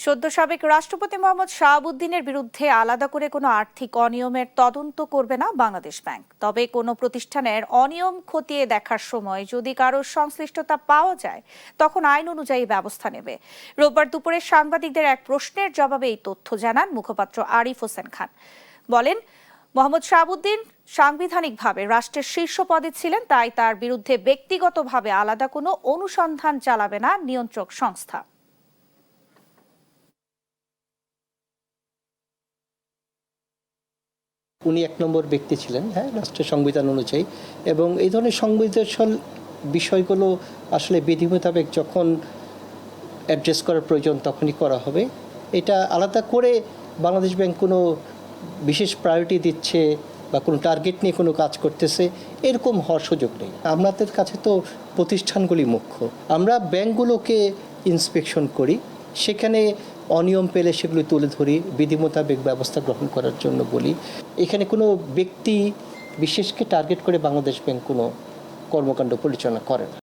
সদ্য সাবেক রাষ্ট্রপতি মোহাম্মদ শাহাবুদ্দিনের বিরুদ্ধে আলাদা করে কোনো আর্থিক অনিয়মের তদন্ত করবে না বাংলাদেশ ব্যাংক। তবে কোনো প্রতিষ্ঠানের অনিয়ম খতিয়ে দেখার সময় যদি কারোর সংশ্লিষ্টতা পাওয়া যায় তখন আইন অনুযায়ী ব্যবস্থা নেবে। রোববার দুপুরে সাংবাদিকদের এক প্রশ্নের জবাবে এই তথ্য জানান মুখপাত্র আরিফ হোসেন খান। বলেন, মোহাম্মদ শাহাবুদ্দিন সাংবিধানিকভাবে রাষ্ট্রের শীর্ষ পদে ছিলেন, তাই তার বিরুদ্ধে ব্যক্তিগতভাবে আলাদা কোনো অনুসন্ধান চালাবে না নিয়ন্ত্রক সংস্থা। উনি এক নম্বর ব্যক্তি ছিলেন, রাষ্ট্রের সংবিধান অনুযায়ী, এবং এই ধরনের সংবেদনশীল বিষয়গুলো আসলে বিধি মোতাবেক যখন অ্যাড্রেস করার প্রয়োজন তখনই করা হবে। এটা আলাদা করে বাংলাদেশ ব্যাংক কোনো বিশেষ প্রায়োরিটি দিচ্ছে বা কোনো টার্গেট নিয়ে কোনো কাজ করতেছে এরকম হওয়ার সুযোগ নেই। আমাদের কাছে তো প্রতিষ্ঠানগুলি মুখ্য। আমরা ব্যাংকগুলোকে ইন্সপেকশন করি, সেখানে অনিয়ম পেলে সেগুলো তুলে ধরি, বিধি মোতাবেক ব্যবস্থা গ্রহণ করার জন্য বলি। এখানে কোনো ব্যক্তি বিশেষকে টার্গেট করে বাংলাদেশ ব্যাংক কোনো কর্মকাণ্ড পরিচালনা করে না।